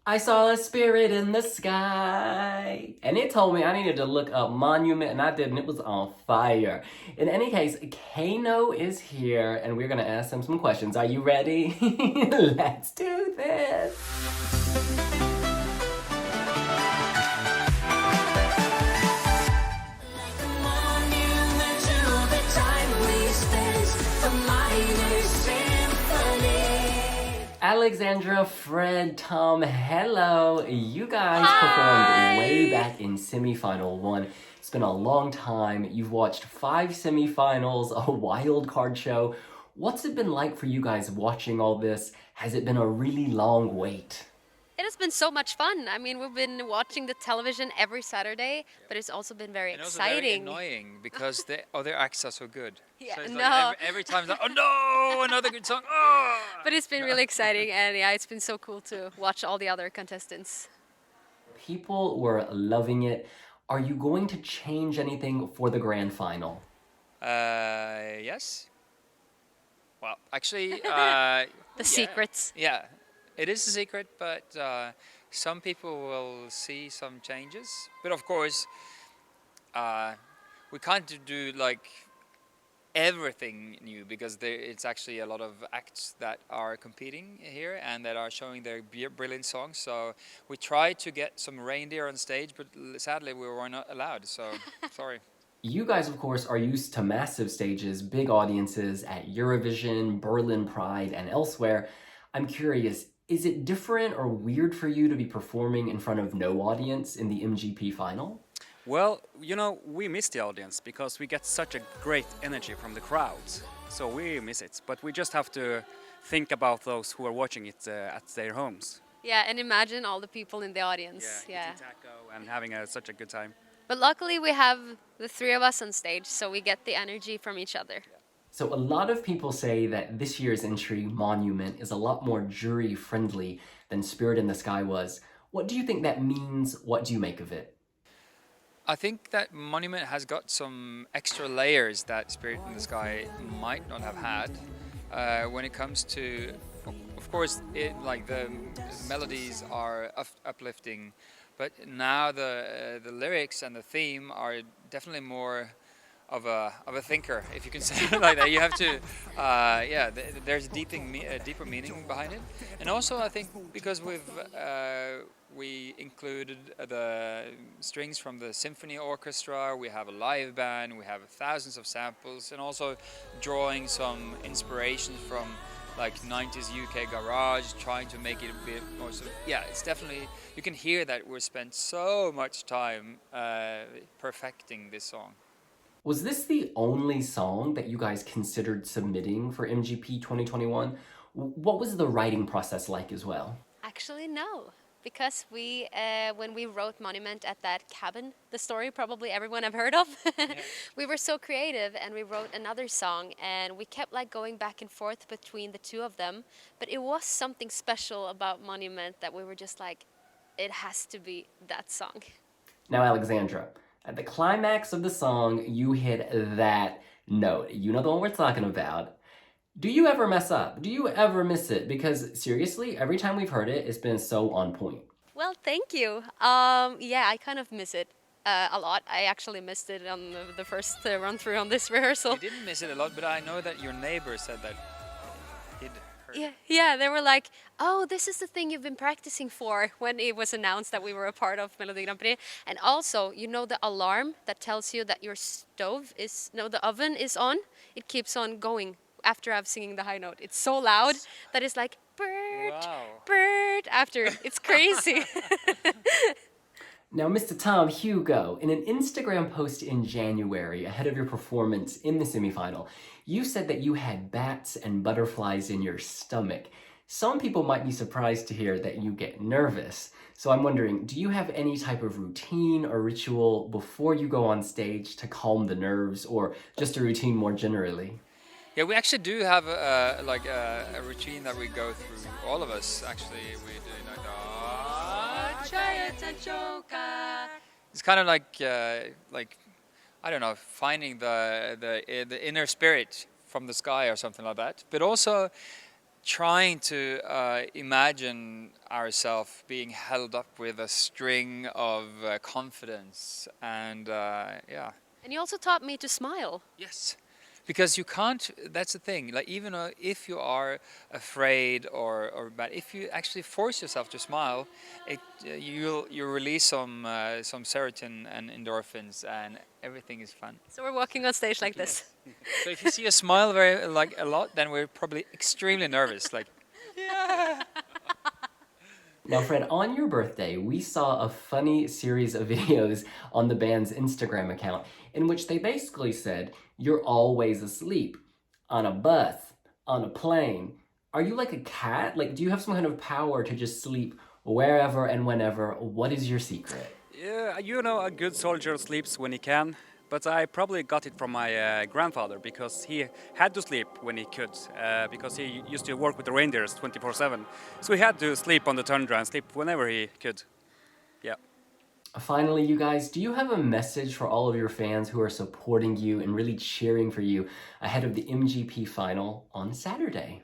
I saw a spirit in the sky. And it told me I needed to look up Monument, and I did, and it was on fire. In any case, KEiiNO is here, and we're gonna ask him some questions. Are you ready? Let's do this. Alexandra, Fred, Tom, hello. You guys performed way back in semifinal one. It's been a long time. You've watched 5 semifinals, a wild card show. What's it been like for you guys watching all this? Has it been a really long wait? It has been so much fun. I mean, we've been watching the television every Saturday, but it's also been very And also very exciting. annoying because the other acts are so good. Yeah, So it's no. like every time it's like, oh no, another good song. Oh! But it's been really exciting, and yeah, it's been so cool to watch all the other contestants. People were loving it. Are you going to change anything for the grand final? Yes. Well, actually, The secrets. Yeah, it is a secret, but some people will see some changes. But of course, we can't do like everything new because it's actually a lot of acts that are competing here and that are showing their brilliant songs. So we tried to get some reindeer on stage, but sadly we were not allowed. So sorry. You guys, of course, are used to massive stages, big audiences at Eurovision, Berlin Pride, and elsewhere. I'm curious, is it different or weird for you to be performing in front of no audience in the MGP final? Well, you know, we miss the audience because we get such a great energy from the crowds. So we miss it. But we just have to think about those who are watching it at their homes. Yeah, and imagine all the people in the audience. Eating taco and having such a good time. But luckily, we have the 3 of us on stage, so we get the energy from each other. So a lot of people say that this year's entry, Monument, is a lot more jury-friendly than Spirit in the Sky was. What do you think that means? What do you make of it? I think that Monument has got some extra layers that Spirit in the Sky might not have had. When it comes to, of course, like the melodies are uplifting, but now the lyrics and the theme are definitely more of a thinker, if you can say it like that. You have to, there's a deeper meaning behind it, and also I think because we included the strings from the symphony orchestra, we have a live band, we have thousands of samples, and also drawing some inspiration from like 90s UK garage, trying to make it a bit more. It's definitely, you can hear that we spent so much time perfecting this song. Was this the only song that you guys considered submitting for MGP 2021? What was the writing process like as well? Actually, no. Because when we wrote Monument at that cabin, the story probably everyone have heard of, we were so creative and we wrote another song and we kept like going back and forth between the 2 of them. But it was something special about Monument that we were just like, it has to be that song. Now, Alexandra, at the climax of the song, you hit that note. You know the one we're talking about. Do you ever mess up? Do you ever miss it? Because seriously, every time we've heard it, it's been so on point. Well, thank you. Yeah, I kind of miss it a lot. I actually missed it on the first run through on this rehearsal. You didn't miss it a lot, but I know that your neighbor said that he'd heard. Yeah, they were like, oh, this is the thing you've been practicing for when it was announced that we were a part of Melodi Grand Prix. And also, you know the alarm that tells you that your the oven is on? It keeps on going after I'm singing the high note. It's so loud that it's like, bird, Wow. bird, after. It's crazy. Now, Mr. Tom Hugo, in an Instagram post in January, ahead of your performance in the semifinal, you said that you had bats and butterflies in your stomach. Some people might be surprised to hear that you get nervous. So I'm wondering, do you have any type of routine or ritual before you go on stage to calm the nerves, or just a routine more generally? Yeah, we actually do have a routine that we go through. All of us actually, we do like it's kind of like I don't know, finding the inner spirit from the sky or something like that. But also trying to imagine ourselves being held up with a string of confidence and yeah. And you also taught me to smile. Yes, because you can't. That's the thing. Like even if you are afraid or bad, if you actually force yourself to smile, you'll release some serotonin and endorphins, and everything is fun. So we're walking on stage like this. So if you see a smile very like a lot, then we're probably extremely nervous. Like yeah. Now, Fred, on your birthday, we saw a funny series of videos on the band's Instagram account in which they basically said, you're always asleep. On a bus, on a plane. Are you like a cat? Like, do you have some kind of power to just sleep wherever and whenever? What is your secret? Yeah, you know, a good soldier sleeps when he can, but I probably got it from my grandfather because he had to sleep when he could, because he used to work with the reindeers 24/7. So he had to sleep on the tundra and sleep whenever he could. Yeah. Finally, you guys, do you have a message for all of your fans who are supporting you and really cheering for you ahead of the MGP final on Saturday?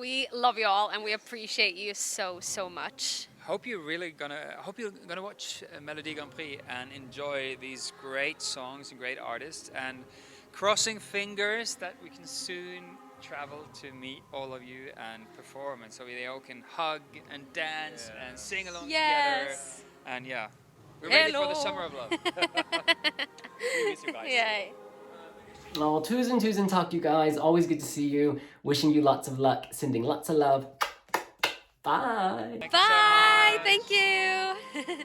We love you all and we appreciate you so much. Hope you're gonna watch Melodi Grand Prix and enjoy these great songs and great artists, and crossing fingers that we can soon travel to meet all of you and perform, and so they all can hug and dance and sing along together. And yeah, we're ready for the summer of love. We miss you guys. Yay. Oh, tusen talk, you guys. Always good to see you. Wishing you lots of luck. Sending lots of love. Bye. Thank you so Bye. much. Thank you.